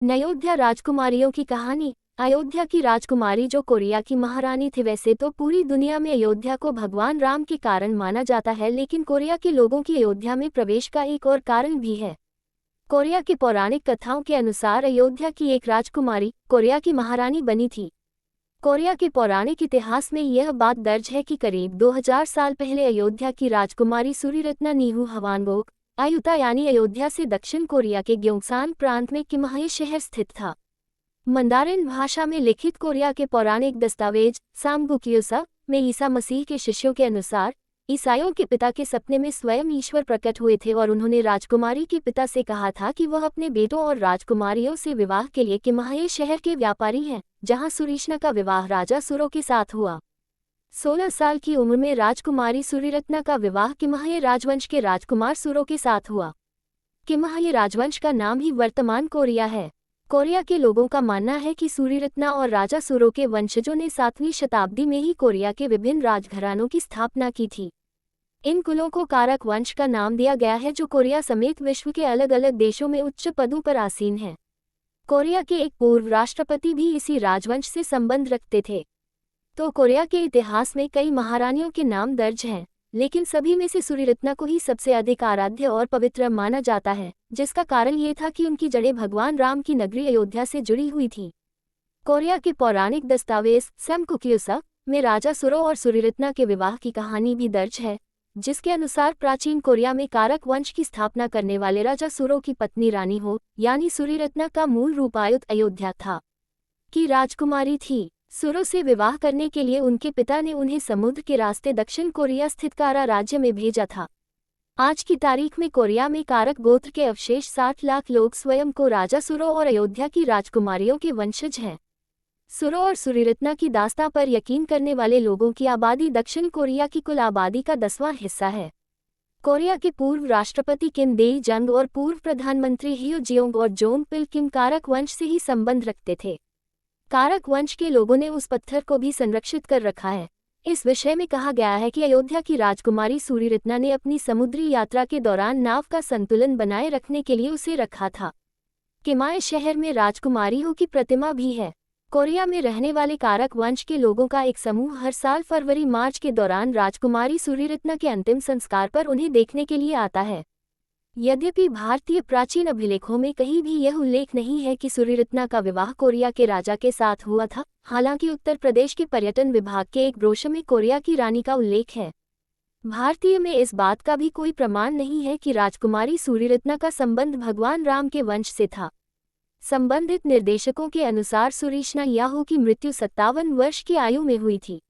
अयोध्या राजकुमारियों की कहानी। अयोध्या की राजकुमारी जो कोरिया की महारानी थी। वैसे तो पूरी दुनिया में अयोध्या को भगवान राम के कारण माना जाता है, लेकिन कोरिया के लोगों की अयोध्या में प्रवेश का एक और कारण भी है। कोरिया की पौराणिक कथाओं के अनुसार अयोध्या की एक राजकुमारी कोरिया की महारानी बनी थी। कोरिया के पौराणिक इतिहास में यह बात दर्ज है कि करीब 2000 साल पहले अयोध्या की राजकुमारी सूर्यरत्ना नीहू हवानगोक आयुता यानी अयोध्या से दक्षिण कोरिया के ग्योंगसान प्रांत में किमहाय शहर स्थित था। मंदारिन भाषा में लिखित कोरिया के पौराणिक दस्तावेज सामगुक्योसा में ईसा मसीह के शिष्यों के अनुसार ईसाइयों के पिता के सपने में स्वयं ईश्वर प्रकट हुए थे और उन्होंने राजकुमारी के पिता से कहा था कि वह अपने बेटों और राजकुमारियों से विवाह के लिए किमहाय शहर के व्यापारी हैं, जहां सुरीष्णा का विवाह राजा सुरो के साथ हुआ। 16 साल की उम्र में राजकुमारी सूर्यरत्ना का विवाह किमहाय राजवंश के राजकुमार सुरो के साथ हुआ। किमहाय राजवंश का नाम ही वर्तमान कोरिया है। कोरिया के लोगों का मानना है कि सूर्यरत्ना और राजा सुरो के वंशजों ने 7वीं शताब्दी में ही कोरिया के विभिन्न राजघरानों की स्थापना की थी। इन कुलों को कारक वंश का नाम दिया गया है, जो कोरिया समेत विश्व के अलग अलग देशों में उच्च पदों पर आसीन हैं। कोरिया के एक पूर्व राष्ट्रपति भी इसी राजवंश से संबंध रखते थे। तो कोरिया के इतिहास में कई महारानियों के नाम दर्ज हैं, लेकिन सभी में से सूर्यरत्ना को ही सबसे अधिक आराध्य और पवित्र माना जाता है, जिसका कारण ये था कि उनकी जड़ें भगवान राम की नगरी अयोध्या से जुड़ी हुई थीं। कोरिया के पौराणिक दस्तावेज सामगुक्योसा में राजा सुरो और सूर्यरत्ना के विवाह की कहानी भी दर्ज है, जिसके अनुसार प्राचीन कोरिया में कारक वंश की स्थापना करने वाले राजा सुरो की पत्नी रानी हो यानी सूर्यरत्ना का मूल रूप अयोध्या था की राजकुमारी थी। सुरो से विवाह करने के लिए उनके पिता ने उन्हें समुद्र के रास्ते दक्षिण कोरिया स्थित कारा राज्य में भेजा था। आज की तारीख में कोरिया में कारक गोत्र के अवशेष 60 लाख लोग स्वयं को राजा सुरो और अयोध्या की राजकुमारियों के वंशज हैं। सुरो और सूर्यरत्ना की दास्तां पर यकीन करने वाले लोगों की आबादी दक्षिण कोरिया की कुल आबादी का 10वां हिस्सा है। कोरिया के पूर्व राष्ट्रपति किम देई जंग और पूर्व प्रधानमंत्री हियो जियोंग और जोंग पिल किम कारक वंश से ही संबंध रखते थे। कारक वंश के लोगों ने उस पत्थर को भी संरक्षित कर रखा है। इस विषय में कहा गया है कि अयोध्या की राजकुमारी सूर्यरत्ना ने अपनी समुद्री यात्रा के दौरान नाव का संतुलन बनाए रखने के लिए उसे रखा था। किमाय शहर में राजकुमारियों की प्रतिमा भी है। कोरिया में रहने वाले कारक वंश के लोगों का एक समूह हर साल फरवरी-मार्च के दौरान राजकुमारी सूर्यरत्ना के अंतिम संस्कार पर उन्हें देखने के लिए आता है। यद्यपि भारतीय प्राचीन अभिलेखों में कहीं भी यह उल्लेख नहीं है कि सूर्यरत्ना का विवाह कोरिया के राजा के साथ हुआ था, हालांकि उत्तर प्रदेश के पर्यटन विभाग के एक ब्रोशर में कोरिया की रानी का उल्लेख है। भारतीय में इस बात का भी कोई प्रमाण नहीं है कि राजकुमारी सूर्यरत्ना का संबंध भगवान राम के वंश से था। संबंधित निर्देशकों के अनुसार सुरीष्णा याहू की मृत्यु 57 वर्ष की आयु में हुई थी।